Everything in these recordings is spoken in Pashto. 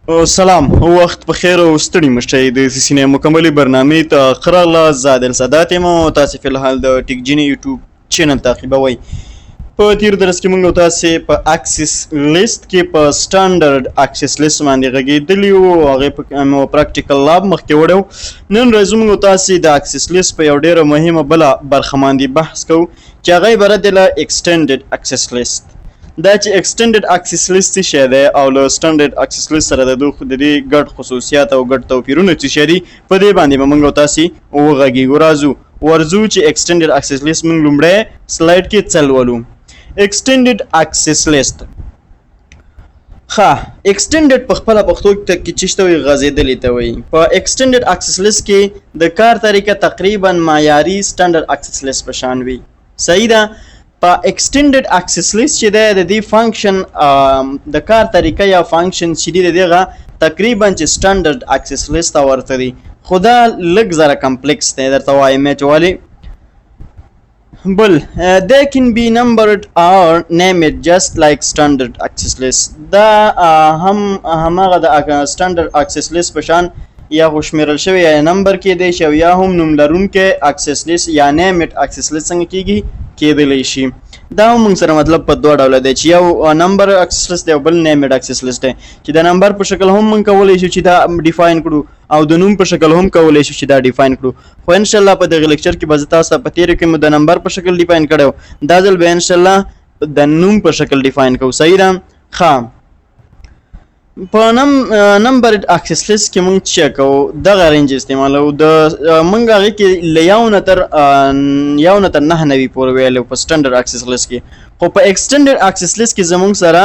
سلام وخت بخیر او ستړي مشئ د سینې مکملي برنامه ته خراله زادل سادات مو تاسو په الحال د ټیک جینی یوټیوب چینل تعقیبوي په تیر درس کې موږ تاسو په اکسس لیست کې په سټانډرډ اکسس لیست باندې غږیدلی او هغه په مو پریکټیکل لاب مخکې وړو نن ورځ موږ تاسو د اکسس لیست په یو ډیره مهمه بل برخه باندې بحث کوو چې هغه عبارت دی له ایکسټینډډ اکسس لیست دا چې ایکسټینډډ اکسس لیست څه دی او له سټانډرډ اکسس لیست سره د دې ګډ خصوصیات او ګډ توپیرونه څه دي په دې باندې به موږ تاسو وغږیږو ورځو چې ایکسټینډډ اکسس لیست موږ لومړی سلاید کې چلولو extended access list ښه extended په خپله پښتو کې چې شته وي غځېدلې ته وایي په extended access list کې د کار طریقه تقریبا معیاري standard access list په شان وي صحیح ده په extended access list چې دی د دې فنکشن د کار طریقه یا فنکشن چې دی د دغه تقریبا چې standard access list ته ورته دی خو دا لږ زره کمپلیکس دی درته وایم چې ولې بل they can be numbered or named just like standard access list دا همغه د standard access list په شان یا خوشمیرل شوی یا نمبر کې دی شو یا هم نوم لرونکي access list یا named access list څنګه کېدلی شي دا موږ سره مطلب په دوه ډوله دی چې یو نمبر access list دی او بل named access list دی چې د نمبر په شکل هم موږ کولی شو چې دا ډیفاین کړو او د نوم په شکل هم کولی شو چې دا ډیفاین کړو خو ان شاء الله په دغه لیکچر کې به زه تاسو ته په تېره کې مو د نمبر په شکل ډیفاین کړی دا ځل به ان شاء الله د نوم په شکل ډیفاین کوو صحیح ده ښه په نمبر اکسس لیست کې موږ څه کوو دغه رینج استعمالو د موږ هغې کې له یو نه تر 9 نوي پورې ویلو په سټنډرډ اکسس لیست کې خو په ایکسټنډډ اکسس لیست کې زموږ سره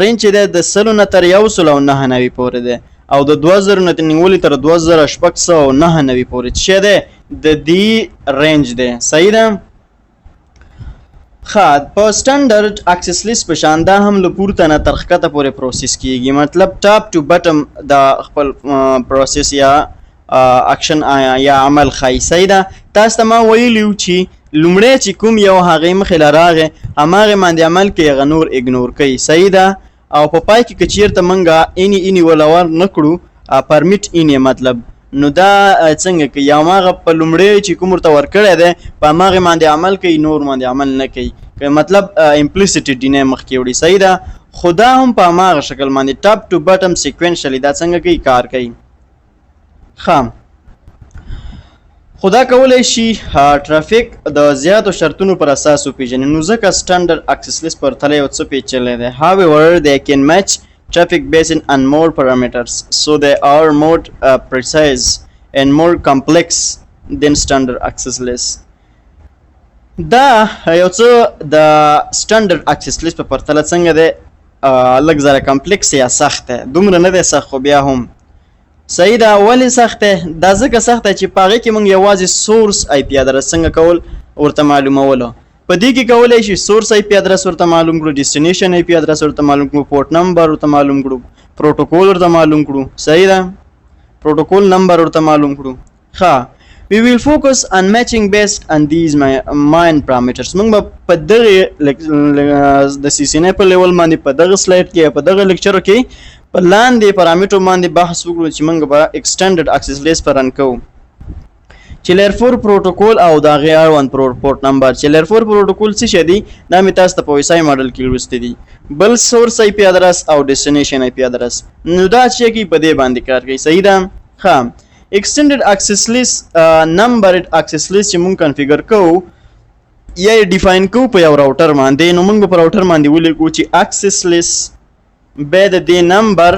رینج دی د 100 نه تر 109 نوي پورې دی او د 2000 نه نیولې تر 2609 نوي پورې څه دی د دې رینج دی صحیح ده ښه په سټنډرډ اکسس لیست په شان دا هم له پورته نه تر ښکته پورې پروسس کیږي مطلب ټاپ ټو بټم د خپل پروسس یا اکشن یا عمل ښایي صحیح ده تاسو ته ما ویلي وو چې لومړی چې کوم یو هغې مخې له راغی هماغې باندې عمل کوي هغه نور اګنور کوي صحیح ده او په پای کې که چېرته موږ اینی وله ور نه کړو پرمیټ اینی مطلب نو دا څنګه کوي یا هماغه په لومړی چې کوم ورته ورکړی دی په هماغې باندې عمل کوي نور باندې عمل نه کوي مطلب امپلیسیټ ډینی مخکې وړي صحیح ده خو دا هم په هماغه شکل باندې ټاپ ټو بټم سیکوینشلی دا څنګه کوي کار کوي ښه خو دا کولی شي ټرافیک د زیاتو شرطونو پر اساس وپېژني نو ځکه سټنډرډ اکسس لیست پرتله یو څه پیچلی دی however they can match traffic based on more parameters so they are more precise and more complex than standard access list دا یو څه د سټنډرډ اکسس لیست په پرتله څنګه دی لږ زره کمپلیکس یا سخت دی دومره نه دی سخت خو بیا هم صحیح ده ولې سخت دی دا ځکه سخت دی چې په هغې کې موږ یوازې سورس آی پی ادرس څنګه کول ورته معلومولو په دې کې کولی شي سورس آی پی ادرس ورته معلوم کړو ډیسټینیشن آی پی ادرس ورته معلوم کړو پورټ نمبر ورته معلوم کړو پروتوکول ورته معلوم کړو صحیح ده پروتوکول نمبر ورته معلوم کړو ښه we will focus on matching based on these main parameters موږ به په دغه د سی سی ان په لیول باندې په دغه سلاید کې په دغه لیکچر کې په لاندې پارامتر باندې بحث وکړو چې موږ به ایکسټنډډ اکسس لیست پر رن کوو چې لیر 4 پروتوکول او د هغې اړوند پورټ نمبر چې لیر 4 پروتوکول څه شی دی دا مې تاسو ته په ویسای ماډل کې لوستي دي بل سورس آی پی ادرس او ډیسټینیشن آی پی ادرس نو دا چې کوي په دې باندې کار کوي صحیح ده ښه extended access list numbered access list چې موږ کنفیګر کوو یا ډیفاین کوو په یو راوټر باندې نو موږ په راوټر باندې ولیکو چې access list به د دې نمبر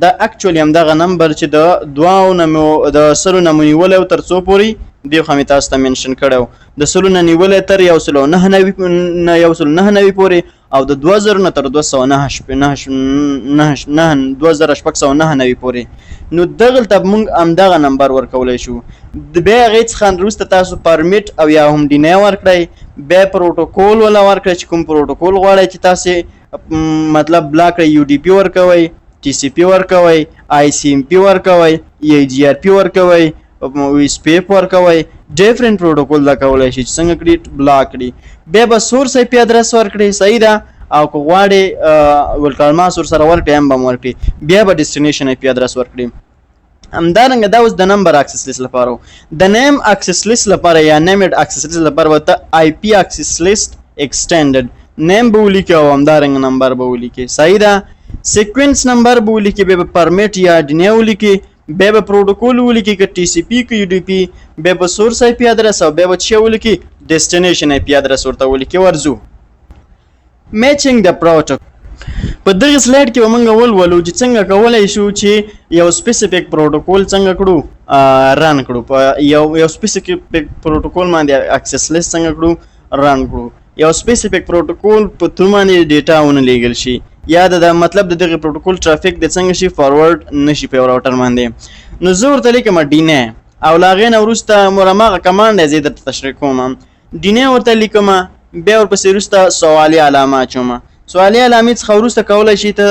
دا اکچولی همدغه نمبر چې د دوو نمو د سلو نه مو نیولی تر څو پورې دې خو مې تاسو ته منشن کړی د سلو نه نیولی تر 109 نوي پورې او د 2000 نه تر 2609 نوي پورې نو دغلته موږ همدغه نمبر ورکولی شو بیا هغې څخه وروسته تاسو پرمیټ او یا هم ډینی ورکړئ بیا پروتوکول ولا ورکړئ چې کوم پروتوکول غواړئ چې تاسې مطلب بلا کړئ یو ډي پي ورکوئ ټي سی پی ورکوئ آی سی ایم پی ورکوئ ای جی آر پی ورکوئ ویس پی اف ورکوئ ډیفرنٹ پروتوکول دا کولی شي چې څنګه کړي بلا کړي بیا به سورس آی پی ادرس ورکړي صحیح ده او که غواړې ولکالماس ورسره ورکړي هم به هم ورکړي بیا به ډیسټینیشن IP ادرس ورکړي. همدارنګه دا اوس د نمبر اکسس لیست لپاره د نیم اکسس لیست لپاره یا نیمډ اکسس لیست لپاره به ته IP اکسس لیست ایکسټینډډ نیم به ولیکي او همدارنګه نمبر به ولیکي. صحیح ده. سیکوینس نمبر به ولیکي بیا به پرمیټ یا ډینې ولیکي بیا به پروټوکول ولیکي که TCP که UDP بیا به سورس IP ادرس او بیا به څه ولیکي ډیسټینیشن IP ادرس ورته ولیکي. ورځو میچینګ د پروټوکول په دغه سلایډ کې به موږ ولولو چې څنګه کولی شو چې یو سپیسیفیک پروټوکول څنګه کړو رن کړو په یو سپیسیفیک پروټوکول باندې اکسس لیست څنګه کړو رن کړو یو سپیسیفیک پروټوکول په تر باندې ډیټا ونه لیږل شي یا د مطلب د دغه پروټوکول ټرافیک د څنګه شي فارورډ نشي په راوټر باندې. نو زه ورته لیکم ډینې او له هغې نه وروسته مور هماغه کمانډ دی زه درته تشریح کوم. ډینې ورته لیکم بیا ورپسې وروسته سوالي علامه اچوم. سوالي علامې څخه وروسته کولی شي ته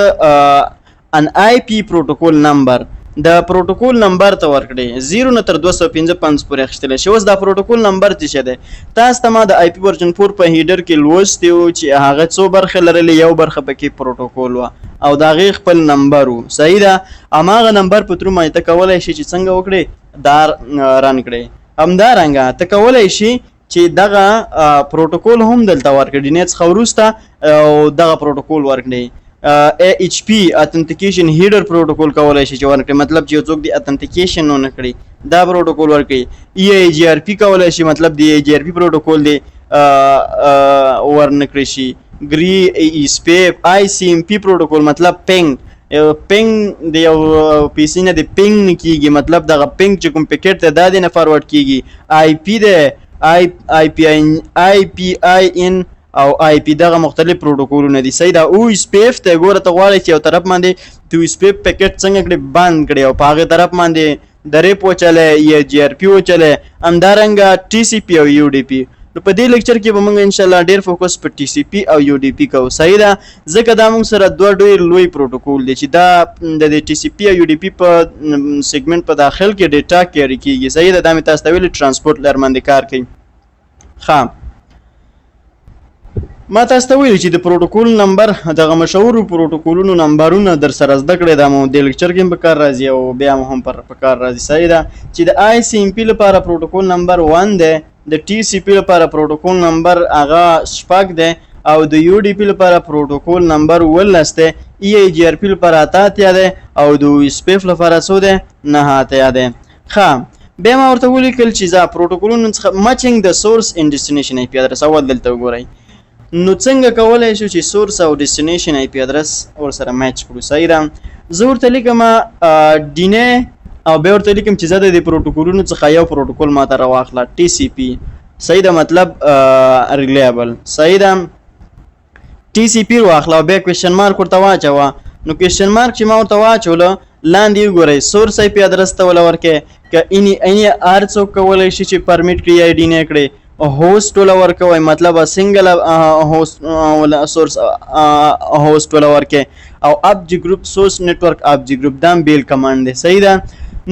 ان IP پروټوکول نمبر د پروټوکول نمبر ته ورکړئ 0 نه تر 255 پورې اخیستلی شي. اوس دا پروټوکول نمبر څه شی دی تاسو ته ما د IP ورژن 4 په هیډر کې لوستی و چې هغه څو برخې لرلې یو برخه پکې پروټوکول وه او د هغې خپل نمبر و. صحیح ده. هماغه نمبر په تر باندې ته کولی شي چې څنګه وکړې دا رن کړې. همدارنګه ته کولی شي چې دغه پروټوکول هم دلته ورکړي ډینې څخه وروسته او دغه پروټوکول ورکړي. HP اتنټیکیشن هیډر پروټوکول کولی شي چې ورکړي مطلب چې یو څوک د اتنټیکیشن ونه کړي دا پروټوکول ورکړي. EIGRP کولی شي مطلب د EIGRP پروټوکول دی ورنکړي شي. SPACE ICMP پروټوکول مطلب پینګ د یو PC نه د پینګ نه کیږي مطلب دغه پینګ چې کوم پیکټ دی دا دی نه فارورډ کیږي. IP دی IPIN او IP دغه مختلف پروټوکولونه دي. صحیح ده. OSPF ته ګوره ته غواړئ چې یو طرف باندې د OSPF پیکټ څنګه کړي بند کړي او په هغې طرف باندې د ریپ وچلی EIGRP وچلی همدارنګه TCP او UDP. نو په دې لیکچر کې به موږ انشاءالله ډېر فوکس په TCP او UDP کوو. صحیح ده. ځکه دا موږ سره دوه ډېر لوی پروټوکول دی چې دا د TCP او UDP په سیګمنټ په داخل کې ډیټا کیری کیږي. صحیح ده. دا مې تاسو ته ویلي ټرانسپورټ لر باندې کار کوي. ښه ما تاسو ته ویلي چې د پروټوکول نمبر دغه مشهورو پروټوکولونو نمبرونه در سره زده کړئ دا مو د لیکچر کې هم په کار راځي او بیا مو هم په کار راځي. صحیح ده چې د ICMP لپاره پروټوکول نمبر 1 دی د TCP لپاره پروټوکول نمبر هغه 6 دی او د UDP لپاره پروټوکول نمبر 19 دی. EIGRP لپاره 8 دی او د OSPF لپاره څو دی 9 دی. ښه بیا ما ورته ولیکل چې زه پروټوکولونو څخه مچینګ د سورس ان ډیسټینیشن IP ادرس اول دلته وګورئ. نو څنګه کولی شو چې سورس او ډیسټینیشن IP ادرس ورسره میچ کړو. صحیح ده. زه ورته لیکم ډینې او بیا ورته لیکم چې زه د دې پروټوکولونو څخه یو پروټوکول ماته راواخله TCP. صحیح ده مطلب ریلیبل. صحیح ده. TCP واخله او بیا کوېشن مارک ورته واچوه. نو کوېشن مارک چې ما ورته واچوله لاندې وګورئ سورس IP ادرس ته وله ورکړئ که اني هر څوک کولی شي چې پرمیټ کړي یا ډینې کړي. هوست ولا ورکوي مطلب سنگل هوست ولا سورس هوست ولا ورکه او ابجی گروپ سورس نیټورک ابجی گروپ دا بیل کمانډ دی. صحیح ده.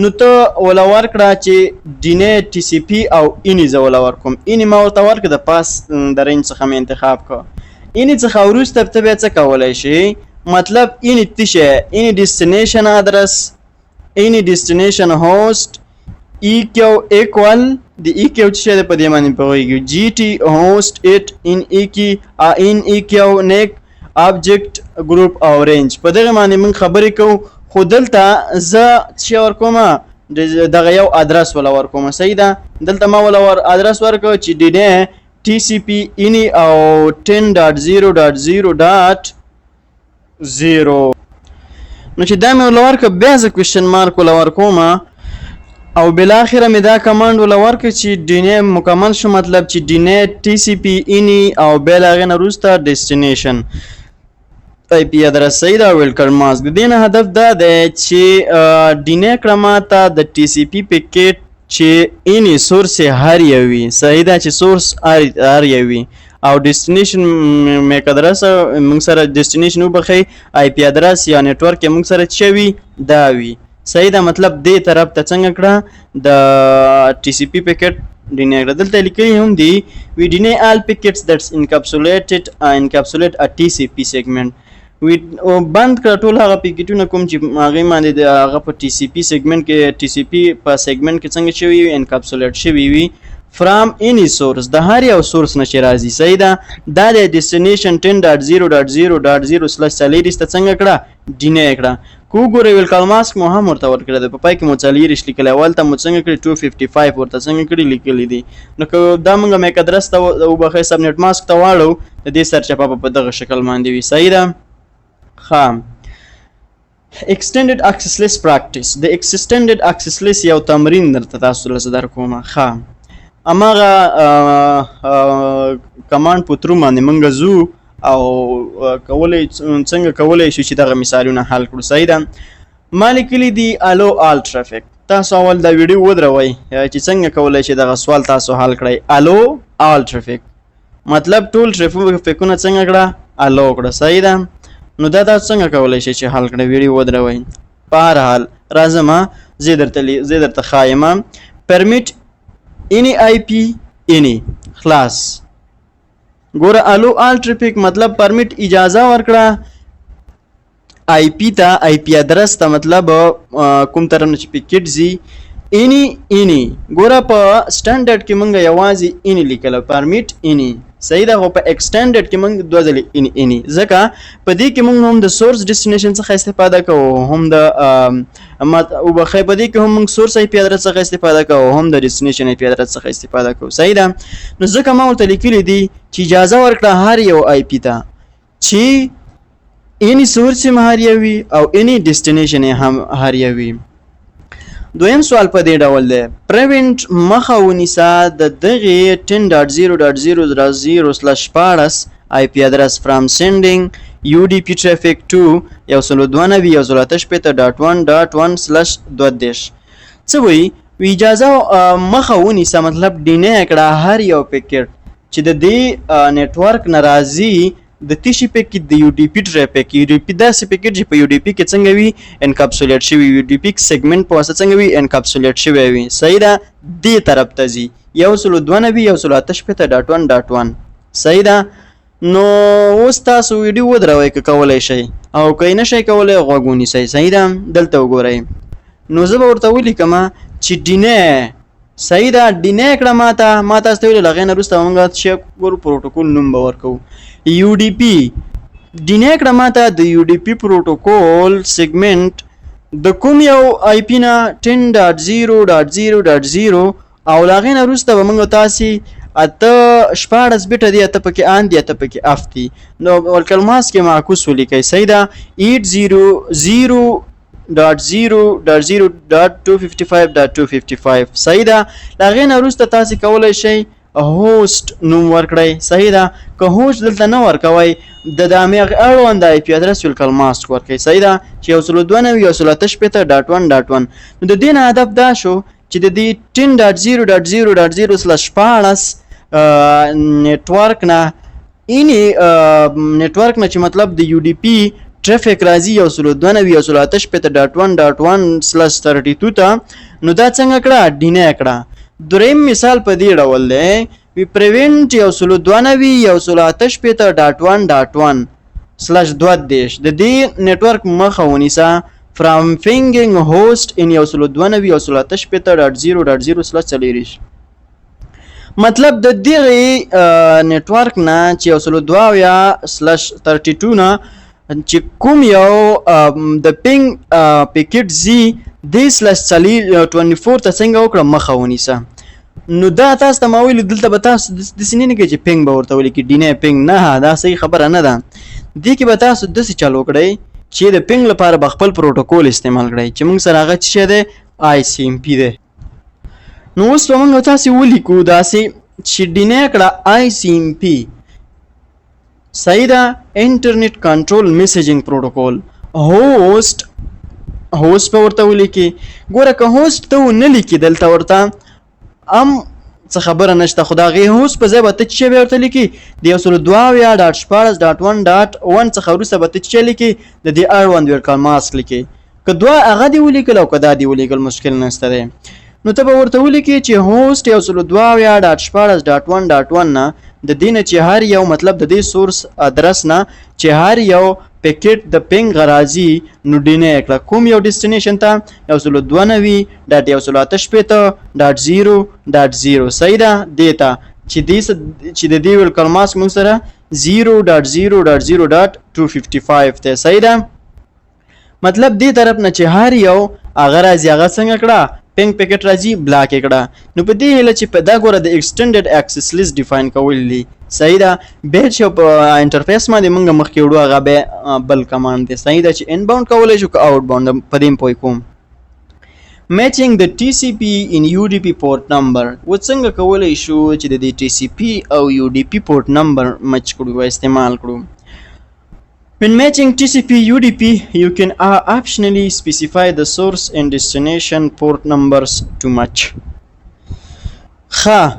نو ته ولا ورکړه چې ډینې TCP او اني زه ولا ورکوم. اني ما ورته ورکړه د پاس د رینج څخه مې انتخاب کړه. اني څخه وروسته ته بیا څه کولی شي مطلب اني څه اني ډیسټینیشن ادرس اني ډیسټینیشن هوست EQ equal د EQ څه د په دې باندې پوهیږي GT host it in EQ neck object group او range په دغه باندې موږ خبرې کوو. خو دلته زه څه ورکوم دغه یو ادرس ولا ورکوم. صحیح ده. دلته ما ولا ادرس ورکوم چې ډینې TCP ini او 10.0.0.0 نو چې دا مې ولا ورکوم بیا زه کوېشن مارک ولا ورکوم او بالاخره مې دا کمانډ ولا ورکړ چې ډینې مکمل شو مطلب چې ډینې TCP اني او بیا له هغې نه وروسته ډیسټینیشن IP ادرس. صحیح ده. ویلکم ماسک د دې نه هدف دا دی چې ډینې کړه ماته د TCP پیکټ چې اني سورس هر یو وي. صحیح ده چې سورس هر یو وي او ډیسټینیشن میک ادرس موږ سره ډیسټینیشن وبخئ IP ادرس یا نیټورک موږ سره څه وي دا وي. صحیح ده. مطلب دې طرف ته څنګه کړه د TCP پیکټ deny کړه. دلته لیکلي هم دي we deny all packets that encapsulate a TCP segment. وی بند کړه ټول هغه پیکټونه کوم چې هغه باندې د هغه په ټي سی پی سیګمنټ کې ټي سی پی په سیګمنټ کې څنګه شوی وي انکپسولیټ شوی وي فرام اني سورس د هر یو سورس نه چې راځي. صحیح ده. دا د ډیسټینیشن 10.0.0.0/4 ته څنګه کړه ډینای کړه. کو ګورې ویلکم ماسک مو هم ورته ورکړه د په پای کې مو 4 لیکل اول ته مو څنګه کړی 255 ورته څنګه کړی لیکلی دي. نو دا موږ میک ادرس ته او بخې سبنیټ ماسک ته واړو د دې سرچپه په دغه شکل باندې وي. صحیح ده. extended access list practice. د extended access list یو تمرین درته تاسو له صدر کومه. اماغه کمانډ په تر باندې مونږ زو او څنګه کولای شو چې دغه مثالونه حل کړو. صحیح ده. مالکلی دی الو آل ټرافیک. تاسو اول دا ویډیو ودروي چې څنګه کولای شي دغه سوال تاسو حل کړئ. الو آل ټرافیک مطلب ټول ټرافیکونه څنګه کړه الو کړه. صحیح ده. نو دا تاسو څنګه کولای شئ چې حل کړئ ویډیو ودروي. په هر حال راځم زه درته خایم پرمیټ any IP any خلاص. ګوره الو آل ټرافیک مطلب پرمیټ اجازه ورکړه آی پی ته آی پی ادرس ته مطلب کوم طرف نه چې پکټ زی any ګوره په سټانډرډ کې مونږ یوازې any لیکل پرمیټ any. صحیح ده. خو په ایکسټینډډ کې مونږ دوه ځلې any ځکه په دې کې مونږ هم د سورس ډیسټینیشن څخه استفاده کوو هم د او بخې په دې کې هم مونږ سورس آی پی ادرس څخه استفاده کوو هم د ډیسټینیشن آی پی ادرس څخه استفاده کوو. صحیح ده. نو ځکه ما ورته لیکلي دي چې اجازه ورکړه هر یو آی پی ته چې any سورس هم هر یو وي او any ډیسټینیشن هم هر یو وي. دویم سوال په دې ډول دی پریونټ مخه ونیسه د دغې 10.0.0.0/14 آی پی ادرس فرام سینډینګ UDP traffic to 192.168.1.1/2 څه وایي اجازه مخه ونیسه مطلب ډینای کړه هر یو پیکټ چې د دې نیټورک ناراضي د تیشي پیکټ د UDP ټرافیک UDP داسې پیکټ چې په UDP کې څنګه وي انکپسولیټ شوی UDP سیګمنټ په واسطه څنګه وي انکپسولیټ شوی وي. صحیح ده. دې طرف ته ځي 192.168.1.1. صحیح ده. نو اوس تاسو ویډیو ودروي که کولای شئ او که نه شئ کولای غوږ ونیسئ. صحیح ده. دلته وګورئ. نو زه به ورته ولیکم چې ډینای. صحیح ده. ډینای کړه ما تاسو ته ویل هغې نه وروسته موږ شیکور پروټوکول نوم به ورکوو. UDP ډینای کړه ماته د UDP پروټوکول سیګمنټ د کوم یو آی پی نه 10.0.0.0 او هغې نه وروسته به موږ تاسې 14 بیټه دي اته پکې ان دي اته پکې اف دي. نو ولکلماس کې معکوس ولیکئ. صحیح ده. 800.0.255.255. صحیح ده. هغې نه وروسته تاسې کولی شئ هوست نوم ورکړئ. صحیح ده. که هوست دلته نه ورکوئ د همغې اړوند آی پی ادرس ویلکلماسک ورکړئ. صحیح ده. چې 192.168.1.1. نو د دې نه هدف دا شو چې د دې 10.0.0.0/14 نیټورک نه نیټورک نه چې مطلب د UDP ټرافیک راځي 192.168.1.1/32 ته نو دا څنګه کړه ډینای کړه. دریم مثال په دې ډول دی وی پریونټ 192.168.1.1/2 د دې نیټورک مخه ونیسه from pinging host in 192.168.0.0/4. مطلب د دې نیټورک نه چې 192.32 نه چې کوم یو د پینګ پیکټ زی د /24 ته څنګه وکړه مخه ونیسه. نو دا تاسو ته ما ویل دلته به تاسو د سینې نه کې چې پینګ به ورته ولیکي ډینای پینګ نه دا صحیح خبره نه ده. دې کې به تاسو داسې چل وکړئ چې د پینګ لپاره به خپل پروټوکول استعمال کړئ چې موږ سره هغه څه دی ICMP دی. نو اوس به موږ تاسې ولیکو داسې چې ډینای کړه ICMP. صحیح ده. انټرنیټ کنټرول میسیجینګ پروټوکول هوست به ورته ولیکي. ګوره که هوست ته ونه لیکي دلته ورته څه خبره نشته خو د هغې هوست په ځای به ته څه ورته لیکي د 192.14.1.1 څخه وروسته به ته څه لیکي د دې اړوند ویلکلماسک لیکي. که دوه هغه دې ولیکل او که دا دې ولیکل مشکل نشته دی. نو ته به ورته ولیکې چې هوسټ 192.14.1.1 نه د دې نه چې هر یو مطلب د دې سورس ادرس نه چې هر یو پیکټ د پینګ غرازي نو ډینه کړه کوم یو ډیسټینیشن ته 192.168.0.0 صحیح ده دیتا چې د دې ویل کلماس موږ سره 0.0.0.255 ته صحیح ده مطلب دې طرف نه چې هر یو هغه راځي هغه څنګه کړه پینګ پیکټ راځي بلاک کړه نو په دې هله چې په دا ګوره د ایکسټندډ اکسس لیست ډیفاین کول دي صحیح ده به چې په انټرفیس باندې موږ مخکې وړو هغه به بل کمانډ دی صحیح ده چې انباوند کولای شو که آوټ باوند په دې پوي کوم matching the TCP in UDP port number و څنګه کولای شو چې د TCP او UDP port number مچ کړو او استعمال کړو When matching TCP UDP, you can optionally specify the source and destination port numbers to match.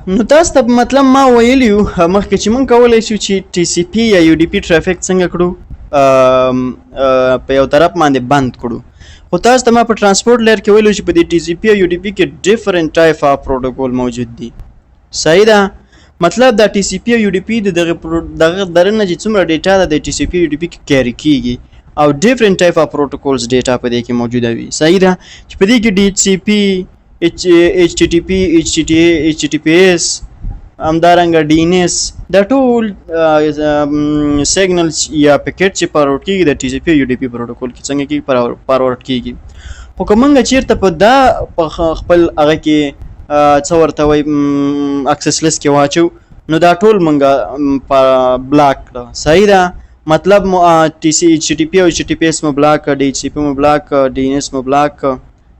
نو تاسو ته مطلب ما ویلیو مخکې چې مونږ کولی شو چې TCP یا UDP ټرافیک څنګه کړو په یو طرف باندې بند کړو خو تاسو ته ما په ترانسپورټ لیر کې ویلو چې په دې TCP او UDP کې ډیفرنٹ ټایپ اف پروتوکول موجود دي صحیح ده مطلب دا TCP او UDP دغه درنه چې څومره ډیټا د TCP او UDP کې کیری کیږي او ډیفرنٹ ټایپ اف پروتوکولز ډیټا په دې کې موجوده وي صحیح ده چې په دې کې DHCP HTTP HTTA HTTPS همدارنګه DNS دا ټول سیګنلز یا پکیټ چې فارورډ کیږي د TCP او UDP پروتوکول کې څنګه کې فارورډ کیږي خو کومه چیرته په دا خپل هغه کې څو ورته وای اکسس لیست کې واچو نو دا ټول مونږه بلاک کړه صحیح ده مطلب HTTP او HTTPS مو بلاک DHCP مو بلاک DNS مو بلاک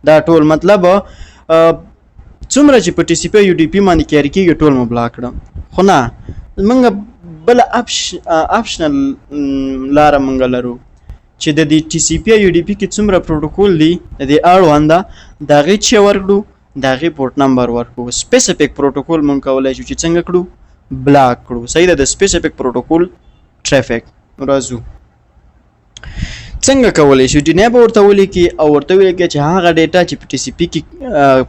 دا ټول مطلب څومره چې په TCP او UDP باندې کیری کیږي ټول مو بلاک کړه خو نه مونږ بل اپشنل لار مونږ لرو چې د TCP او UDP کې څومره پروتوکول دي د اړونده دغه چې ورکړو دغه پورت نمبر ورکو سپیسیفیک پروتوکول مونږ کولای شو چې څنګه کړو بلاک کړو صحیح ده د سپیسیفیک پروتوکول ټرافیک راځو څنګه کولای شو ډینه به ورته ولیکي او ورته ولیکي چې هغه ډیټا چې په TCP کې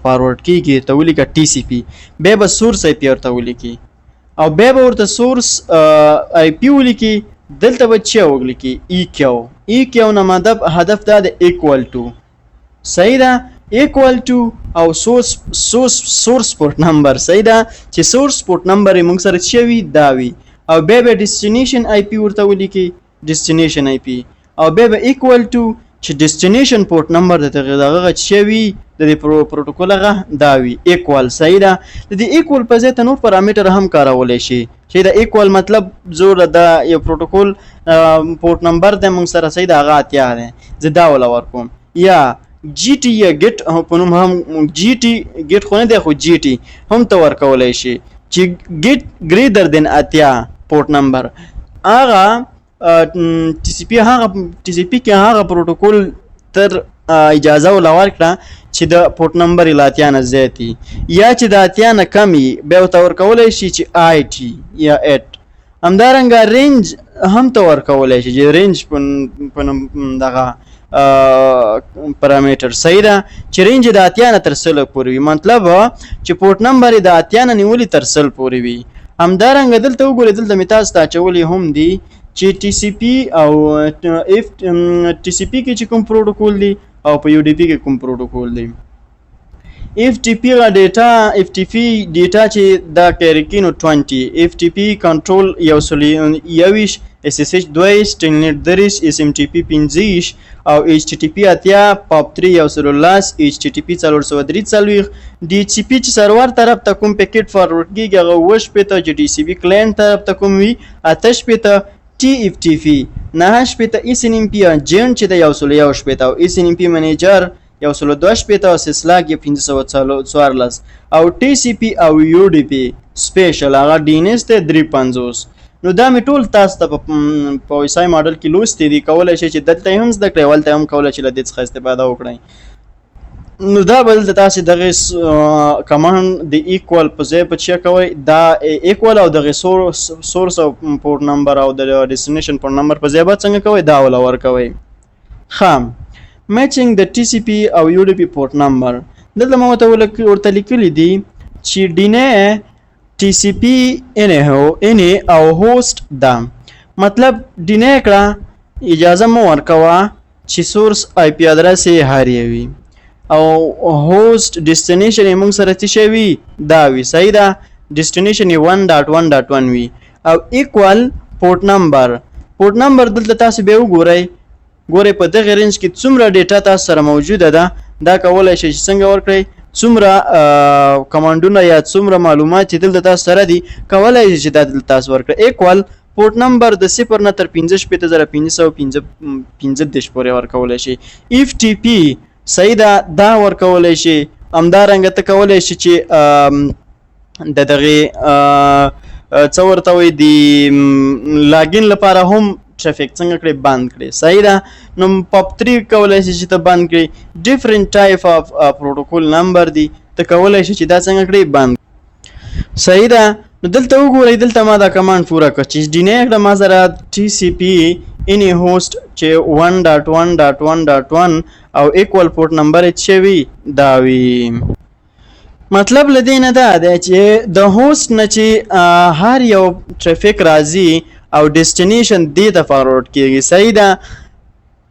فارورډ کیږي ته ولیکه TCP به سورس IP ورته ولیکي او به ورته سورس IP ولیکي دلته به چې ولیکي EQ نه مطلب هدف دا د ایکوال ټو صحیح ده equal to او source port number صحیح ده چې source port number موږ سره چوي دا وي او به destination IP ورته ولیکي destination IP او به equal to چې destination port number دغه چوي د پروتوکول هغه دا وي equal صحیح ده د equal په ځای ته نور پارامټر هم کارولای شي چې دا equal مطلب زور دا یو پروتوکول port number د موږ سره صحیح ده هغه اتیا ده زه دا ولا ورکوم یا GT یا get په نوم هم GT get خو نه دی خو GT هم ته ورکولای شي چې get greater than اتیا پورت نمبر هغه TCP کې هغه پروتوکول تر اجازه ولا ورکړه چې د پورت نمبر لاتیا نه زیاتی یا چې د اتیا نه کمی به ته ورکولای شي چې IT یا 8 همدارنګه رینج هم ته ورکولای شي چې رینج په دغه پارامټر صحیح ده چې رینج د اتیا نه تر 100 پورې وي مطلب چې پورت نمبر د اتیا نه نیولې تر 100 پورې وي همدارنګه دلته وګورئ دلته میتاس ته چولې هم دي چې TCP او TCP کې چې کوم پروتوکول دی او په UDP کې کوم پروتوکول دی FTP ډیټا چې دا کېریکینو 20 FTP کنټرول یویش SSH 2 ټلنټ 3 SMTP 15 او HTTP اتیا POP 3 HTTP 443 DHCP چې سرور طرف ته کوم پکیټ فارورډ کیږي هغه وش پته چې DCP کلاینټ طرف ته کوم وي آتش پته TFTP نه شپته SNMP اجنټ چې د 101 شپته او SNMP منیجر 102 شپته او سلاګ 514 او TCP او UDP سپیشل هغه DNS ته 350 نو دا می ټول تاسو ته په وایسای ماډل کې لوستې دي کولای شي چې دلته هم زده کړئ ولته هم کولای شي لدې څخه استفاده وکړئ نو دا بل د تاسو دغه کمانډ د ایکوال په ځای په چا کوي دا ایکوال او د سورس او پورت نمبر او د ډیسټینیشن پورت نمبر په ځای به څنګه کوي دا ولا ور کوي خام matching the TCP او UDP port number دلته ما ورته لیکلي دي چې deny TCP any او host ده. مطلب deny کړه اجازه مو ورکوه چې سورس IP ادرس یې هاري وي او host destination یې موږ سره څه شی وي دا وي. صحیح ده. destination یې 1.1.1 وي او equal port number دلته تاسو به وګورئ په دغه رینج کې څومره ډیټا تاسو سره موجوده ده. دا کولای شي چې څنګه ورکړئ څومره کمانډونه یا څومره معلومات چې دلته تاسو سره دي کولای شي چې دا دلته تاسو ورکړئ. equal port number د 0 نه تر 15515 پورې ورکولای شي. FTP صحیح ده دا ورکولای شي. همدارنګه ته کولای شي چې د دغه څه ورته وایي د لاګین لپاره هم ټرافیک څنګه کړئ بند کړئ. صحیح ده. نو POP3 کولای شي چې ته بند کړئ. ډیفرنٹ ټایپ اف پروتوکول نمبر دی ته کولای شي چې دا څنګه کړئ بند. صحیح ده. نو دلته وګورئ دلته ما دا کمانډ پوره کړ چې deny کړه ما سره TCP any host چې 1.1.1.1 او equal port number چې وي دا وي. مطلب لدې نه دا دی چې د هوست نه چې هر یو ټرافیک راځي او ډیسټینیشن دې ته فارورډ کیږي. صحیح ده.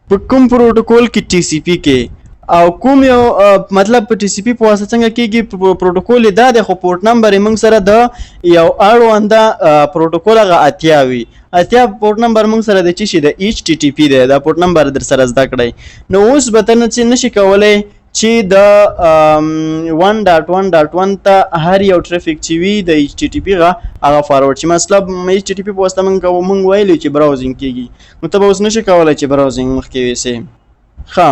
په کوم پروتوکول کې TCP کې او کوم یو مطلب په TCP په واسطه څنګه کیږي پروتوکول دا د خو پورت نمبر یې موږ سره د یو اړونده پروتوکول هغه اتیا وي. اتیا پورت نمبر موږ سره د چی شي د HTTP دی. دا پورت نمبر در سره زده کړئ. نو اوس به ته نشي کولی چې د 1.1.1 ته هر یو ټرافیک چې وي د HTTP هغه فارورډ شي. مطلب HTTP په واسطه موږ ویلو چې براوزینګ کیږي نو ته به اوس نشي کولی چې براوزینګ مخکې ویسې. ښه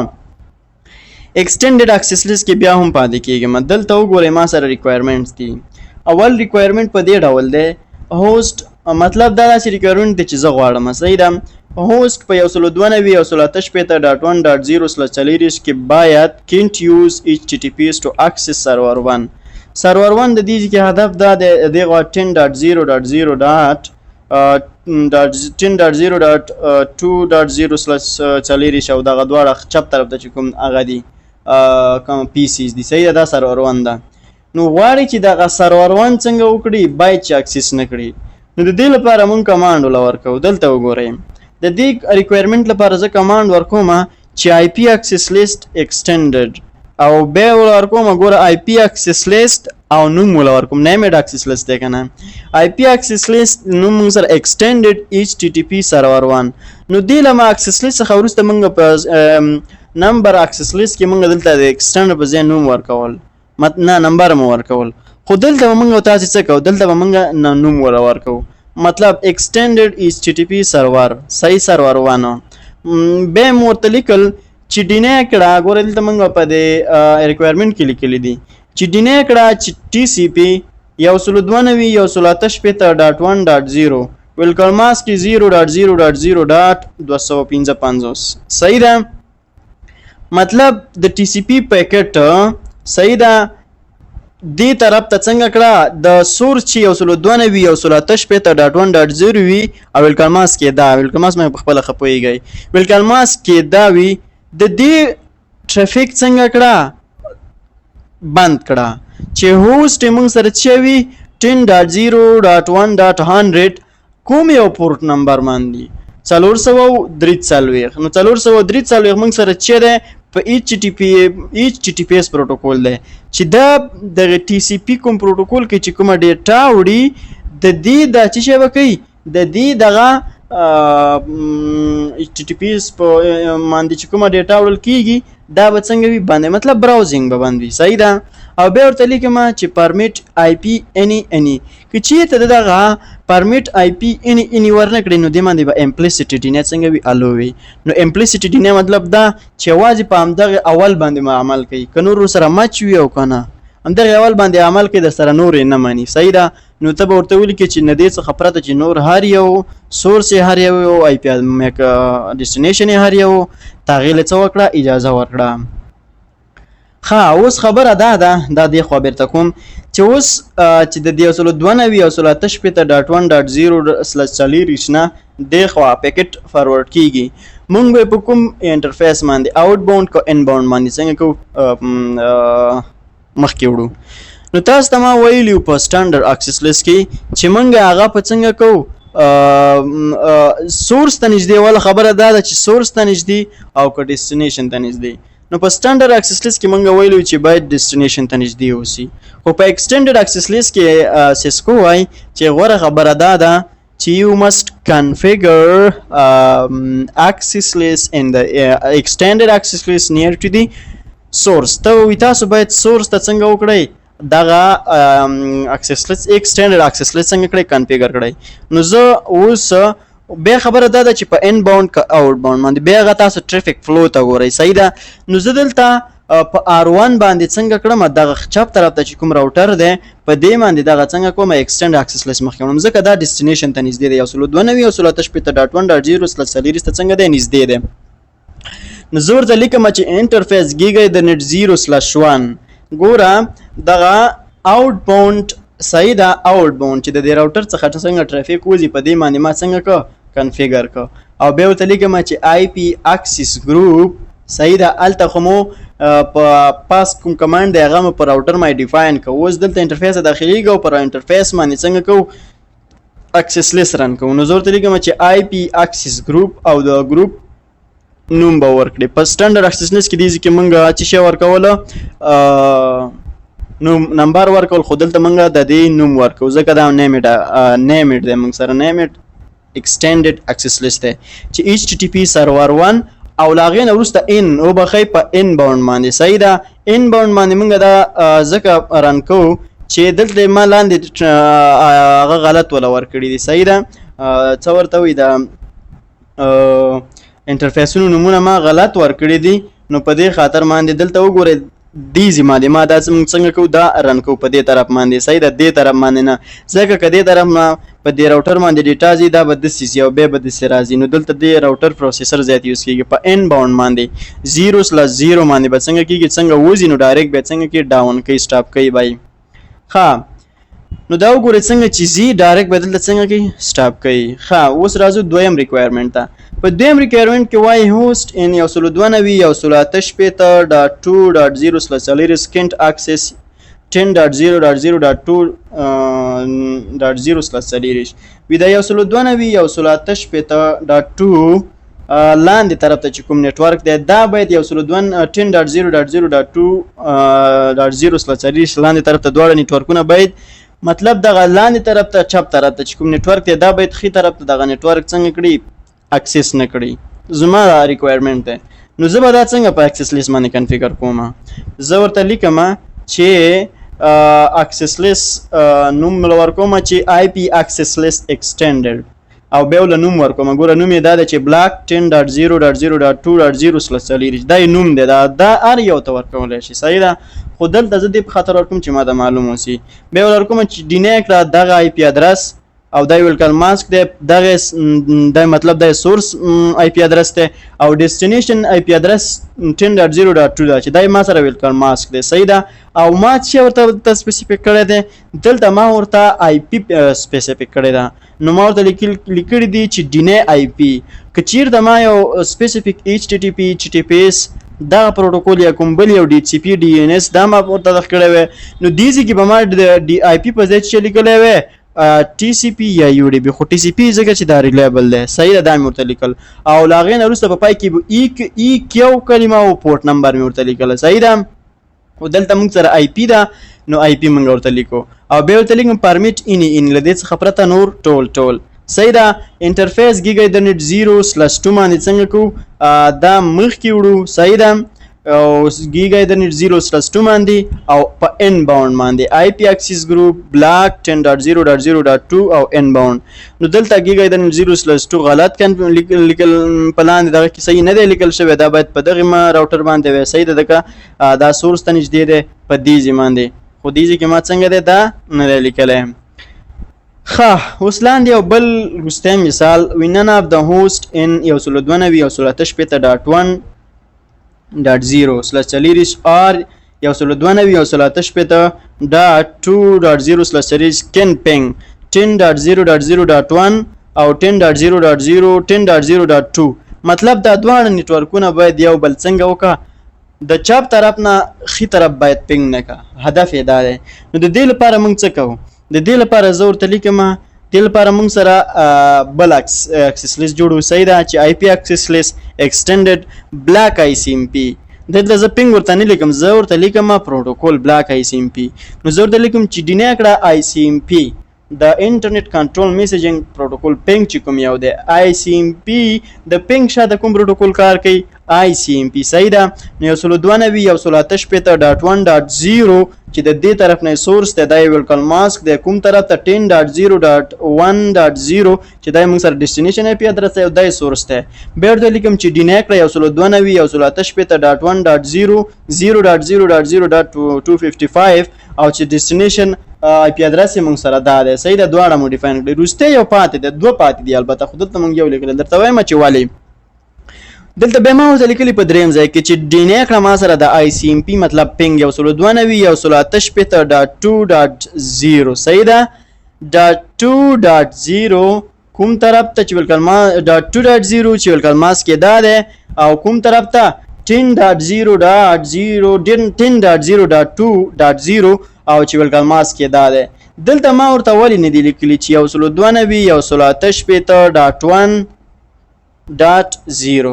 extended access list کې بیا هم پاتې کیږم. دلته وګورئ ما سره ریکوایرمنټس دي. اول ریکوایرمنټ په دې ډول دی هوست مطلب دا داسې ریکوایرمنټ دی چې زه غواړم. صحیح ده. هوست په 192.168.0/40 کې باید can't use HTTPS to access server 1. server 1 د دې کې هدف دا دی دغه 10.0.10.2.0/40 او دغه دواړه چپ طرف ته چې کوم هغه دي کوم PCs دي. صحیح ده. server 1 ده. نو غواړي چې دغه server 1 څنګه وکړي باید چې اکسس نه کړي. نو د دې لپاره مونږ کمانډ ورکوو. دلته وګورئ د دې ریکوایرمنټ لپاره زه کمانډ ورکوم چې IP access list extended او به ورکوم ګوره IP access list او نوم ورکوم named access list دی کنه. IP access list نوم موږ سره extended HTTP server 1. نو دې لمه access list څخه وروسته موږ په نمبر access list کې موږ دلته د extend په ځای نوم ورکول نه نمبر مو ورکول. خو دلته موږ تاسو څه کوو دلته موږ نوم ورکو. مطلب extended HTTP server صحیح server 1 به مرته لیکل چې deny کړه. ګوره دلته موږ په دې ریکوایرمنټ کې لیکلي دي چې deny کړه چې TCP 192.168.1.0 welcome mask 0.0.0.255. صحیح ده. مطلب د TCP پیکټ صحیح ده دې طرف ته څنګه کړه د سورس چې 192.168.1.0 وي او ویلکم ماسک کې دا ویلکم ماسک مې په خپل خپويږي ویلکم ماسک کې دا وي د دې ټرافیک څنګه کړه بند کړه چې هوست موږ سره چې وي 10.0.1.100 کوم یو پورت نمبر باندې 443 نو 443 موږ سره چې ده په HTTPS پروتوکول دی چې دا د TCP کوم پروتوکول کې چې کومه ډیټا وړي د دې د چې شی وکي د دې دغه HTTPS په باندې چې کومه ډیټا وړل کیږي دا به څنګه وي باندې مطلب براوزینګ به باندې صحیح ده. او به ورته لیکم چې permit IP any که چې ته دغه permit IP any ورنکړي نو د باندې به implicit deny څنګه وي الوي. نو implicit deny مطلب دا چې واځي په همدغه اول باندې عمل کوي که نور سره مچ وي او کنه همدغه اول باندې عمل کوي د سره نور نه مانی. صحیح ده. نو ته به ورته ولیکې چې نه دې څخه پرته چې نور هر یو سورس هر یو IP destination هر یو تغییر څه وکړه اجازه ورکړه. ها اوس خبره دا د خو بیرته کوم چې اوس چې د 292.168.1.0/40 نه د خو پیکټ فارورډ کیږي مونږ به په کوم انټرفیس باندې آوټ باوند کو ان باوند باندې څنګه کو مخکې وړو. نو تاسو ته ما ویلیو په سټانډرډ اکسس لیست کې چې موږ هغه په څنګه کوو سورس ته نږدې ولا خبره دا ده چې سورس ته نږدې او که ډیسټینیشن ته نږدې. نو په سټانډرډ اکسس لیست کې موږ ویلو چې باید ډیسټینیشن ته نږدې اوسي، خو په ایکسټینډډ اکسس لیست کې سیسکو وایي چې غوره خبره دا ده چې you must configure access list in the extended access list near to the source. ته وی تاسو باید سورس ته څنګه وکړئ دغه اکسس لیست ایکسټینډډ اکسس لیست څنګه کړئ کنفیګر کړئ. نو زه اوس بیا خبره دا ده چې په ان باوند که آوټ باوند باندې بیا هغه تاسو ټریفیک فلو ته ګورئ صحیح ده. نو زه دلته په R1 باندې څنګه کړم دغه چپ طرف ته چې کوم راوټر دی په دې باندې دغه څنګه کوم ایکسټینډ اکسس لیست مخکې وړم ځکه دا ډیسټینیشن ته نږدې دی 192.168.0/0 ته څنګه دی نږدې دی. نو زه ورته لیکم چې انټرفیس ګیګا د نت 0/1 ګوره دغه آوټ باوند صحیح ده آوټ باوند چې د دې راوټر څخه څنګه ټرافیک وځي په دې باندې ما څنګه کنفیګر کو او بیا ورته لیکم چې آی پی اکسس ګروپ صحیح ده الته خو مو په پاس کوم کمانډ دی هغه مو په راوټر ما ډیفاین کو. اوس دلته انټرفیس داخليږي او پر انټرفیس باندې څنګه کو اکسس لیست رن کو. نو زه ورته لیکم چې آی پی اکسس ګروپ او د ګروپ نوم به ورکړي. په سټانډرډ اکسس لیست کې دي چې موږ چې شی ورکوله نو نمبر ورکول خو دلته موږ د دې نوم ورکو ځکه دا نیمډ دی موږ سره نیمډ extended access list دی چې HTTP server 1 او لاغې نه وروسته ان او بخې په ان باوند باندې صحیح ده. ان باوند باندې موږ دا ځکه رن کوو چې دلته ما لاندې هغه غلط ولا ورکړي دي صحیح ده. څه ورته وي دا انټرفیسونو نمونه ما غلط ورکړي دي نو په دې خاطر باندې دلته وګورئ دی زما دی ما دا څنګه کو دا رن کو په دې طرف باندې صحیح ده دې طرف باندې نه ځکه کدی طرف ما په دې راوټر باندې ډیټا زی دا بد سیس یو به بد سرازي. نو دلته دې راوټر پروسیسر زیات یوز کیږي په ان باوند باندې 0/0 باندې به څنګه کیږي څنګه وځي نو ډایرکټ به څنګه کې ډاون کوي سټاپ کوي بای ها. نو دا وګورئ څنګه چې زی ډایرکټ بدل څنګه کې سټاپ کوي. ها اوس راځو دویم ریکوایرمنت ته. په دویم ریکوایرمنت کې وای هوست ان 192.168.2.0/4 سکینټ اکسس 10.0.0.2.0/4 وی دا 192.168.2 لاندې طرف ته چې کوم نتورک دی دا باید 10.0.0.2.0/4 لاندې طرف ته دواړه نتورکونه باید مطلب دغه لاندې طرف ته چپ طرف ته چې کوم نتورک دی دا باید خي طرف ته دغه نتورک څنګه کړي اکسس نه کړي زما ریکوایرمنت ده. نو زه به دا څنګه په اکسس لیست باندې کنفیګر کوم. زه ورته لیکم چې اکسس لیست نوم ورکوم چې آی پی اکسس لیست ایکسټینډډ او بیا ول نوم ورکوم. ګوره نوم یې دا ده چې بلاک 10.0.0.2.0/4 دا نوم دی دا ار یو ته ورکول شي صحیح ده. خو دلته زه دې په خاطر ورکوم چې ما دا معلوم اوسي. بیا ورکوم چې ډینه کړه دغه آی پی ادرس او دا ویلکل ماسک دی دغه د مطلب د سورس آی پی ادرس دی او ډیسټینیشن آی پی ادرس 10.0.2 دا چې دا ما سره ویلکل ماسک دی صحیح ده. او ما چې ورته سپیسیفیک کړی دی دلته ما ورته آی پی سپیسیفیک کړی ده. نو ما ورته لیکلي دي چې ډینه آی پی که چیرته ما یو سپیسیفیک HTTP HTTPS دا پروتوکول یا کوم بل یو DHCP DNS دا ما ورته داخل کړی وی نو دیږي کې به ما د آی پی په ځای چې لیکلی وی TCP یا UDP خو TCP ځکه چې دا ریلیبل دی صحیح ده دا مې ورته لیکل او لاغې نه وروسته په پای کې به ای کیو کلمه او پورټ نمبر مې ورته لیکل صحیح ده. او دلته موږ سره آی پی ده نو آی پی موږ ورته لیکو او بیا ورته لیکم پرمیټ ان له دې څخه پرته نور ټول صحیح ده. انټرفیس ګیګا ایترنیټ 0/2 باندې څنګه کو دا مخکې وړو صحیح ده او ګیګا ایترنیټ 0/2 باندې او په ان باوند باندې آی پی اکسس ګروپ بلاک 10.0.0.2 او ان باوند. نو دلته ګیګا ایترنیټ 0/2 غلط کن لیکل پلان دغه کې صحیح نه دی لیکل شوی دا باید په دغه راوټر باندې وي صحیح ده دا سورس ته نږدې دی په دې باندې خو دې کې ما څنګه دی دا نه لیکلای. ښه اوس لاندې یو بل وروستی مثال وی none of the host in 192.168.0/4 or 192.168.2.0/4 can ping 10.0.0.1 او 10.0.0 10.0.2 مطلب دا دواړه نتورکونه باید یو بل څنګه وکړه د چپ طرف نه خي طرف باید پینګ نه کا هدف یې دا دی نو د دې لپاره موږ څه کوو د دې لپاره زه ورته لیکم دې لپاره موږ سره بل اکسس لیست جوړو صحیح ده چې آی پی اکسس لیست ایکسټینډډ بلاک آی سی ایم پی دلته زه پینګ ورته نه لیکم زه ورته لیکم پروتوکول بلاک آی سی ایم پی نو زه ورته لیکم چې ډینه کړه آی سی ایم پی د انټرنیټ کنټرول میسیجینګ پروتوکول پینګ چې کوم یو دی آی سی ایم پی د پینګ شاته کوم پروتوکول کار کوي آی سی ایم پی صحیح ده نو 192.168.0 چې د دې طرف نه سورس دی دا یو لوکل ماسک دی کوم طرف ته 10.0.1.0 چې دا موږ سره ډیسټینیشن آی پی ادرس دی او دا سورس دی بیا ورته لیکم چې ډینه کړه 192.168.0.0.0.255 او چې ډیسټینیشن آی پی ادرس یې موږ سره دا دی صحیح ده دواړه مو ډیفاین کړي وروسته یو پاتې دی دوه پاتې دي البته خو دلته موږ یو لیکلی درته وایم چې ولې دلته به ما ورته لیکلي په دریم ځای کې چې ډینه کړه ما سره د آی سی ایم پی مطلب پینګ 192.168.2.0 صحیح ده .2.0 کوم طرف ته چې ولکل ما .2.0 چې ولکل ماس کې دا ده او کوم طرف ته 10.0.2.0 او چې ولکل ماس کې دا ده دلته ما ورته ولې نه دی لیکلي چې 192.168.1.0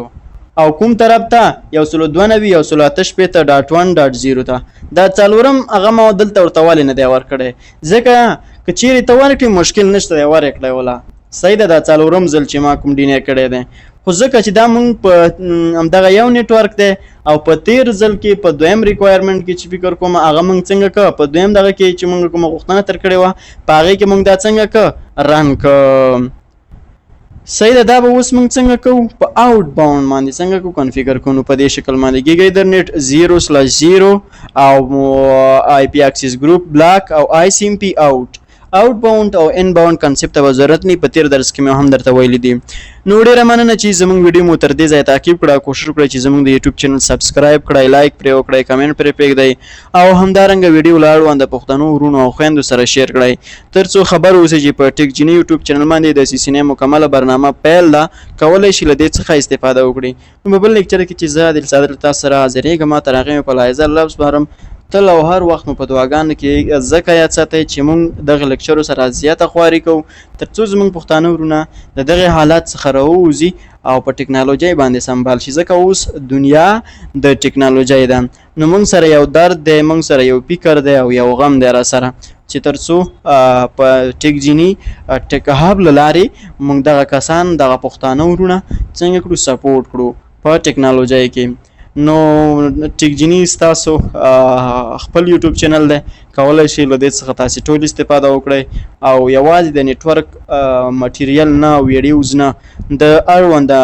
او کوم طرف ته 192.168.1.0 ته دا څلورم هغه ما دلته ورته ولې نه دی ورکړی ځکه که چیرې ته ورکړې مشکل نشته دی ورکړی ولا صحیح ده دا څلورم ځل چې ما کوم ډینه کړی دی خو ځکه چې دا مونږ په همدغه یو نیټورک دی او په تیر ځل کې په دویم ریکوایرمنټ کې چې فکر کوم هغه مونږ څنګه که په دویم دغه کې چې مونږ کومه غوښتنه تر کړې وه په هغې کې مونږ دا څنګه که رن که صحیح ده دا به اوس مونږ څنګه کوو په آوټ باونډ باندې څنګه کوو کنفیګر کوو په دې شکل باندې ګیګا ایترنیټ 0/0 او آی پی اکسس ګروپ بلاک او آی سی ایم پی آوټ آوټ باونډ او ان باونډ کنسپټ ته ضرورت نه په تیر درس کې مې هم درته ویلي دي نو ډیره مننه چې زموږ ویډیو مو تر دې ځای تعقیب کړه کوشش وکړئ چې زموږ د یوټیوب چینل سبسکرایب کړئ لایک پرې وکړئ کمنټ پرې پرېږدئ او همدارنګه ویډیو له اړوند پښتنو ورونو او خویندو سره شیر کړئ تر څو خبر اوسئ چې په ټیک جیني یوټیوب چینل باندې د سیسینې مکمله برنامه پیل ده کولی شي له دې څخه استفاده وکړي نو په بل لیکچر کې چې زه عادل صادق تاسو سره حاضرېږم تر هغې مې په لایزه لفظ بهرم تل او هر وخت مو په دعاګانو کې ځکه یاد ساتئ چې موږ دغه لیکچرو سره زیاته خواري کوو تر څو زموږ پښتانه ورونه د دغه حالات څخه راووځي او په ټکنالوژۍ باندې سمبال شي ځکه اوس دنیا د ټکنالوژۍ ده نو موږ سره یو درد دی موږ سره یو فکر دی او یو غم دی را سره چې تر څو په ټیک جیني ټیک هب له لارې موږ دغه کسان دغه پښتانه ورونه څنګه کړو سپورټ کړو په ټکنالوژۍ کې نو ټیک جیني ستاسو خپل یوټیوب چینل دی کولی شئ له دې څخه تاسې ټول استفاده وکړئ او یوازې د نیټورک مټیریل نه ویډیوز نه د اړونده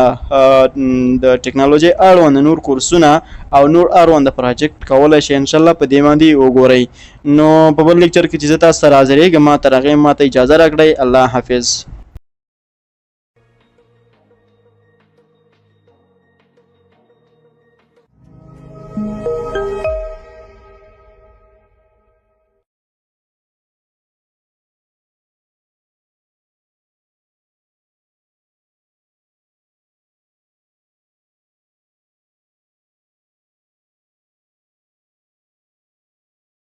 د ټکنالوژۍ اړونده نور کورسونه او نور اړونده پراجکټ کولی شئ انشاءالله په دې باندې وګورئ نو په بل لیکچر کې چې زه تاسو سره حاضرېږم تر هغې ماته اجازه راکړئ الله حافظ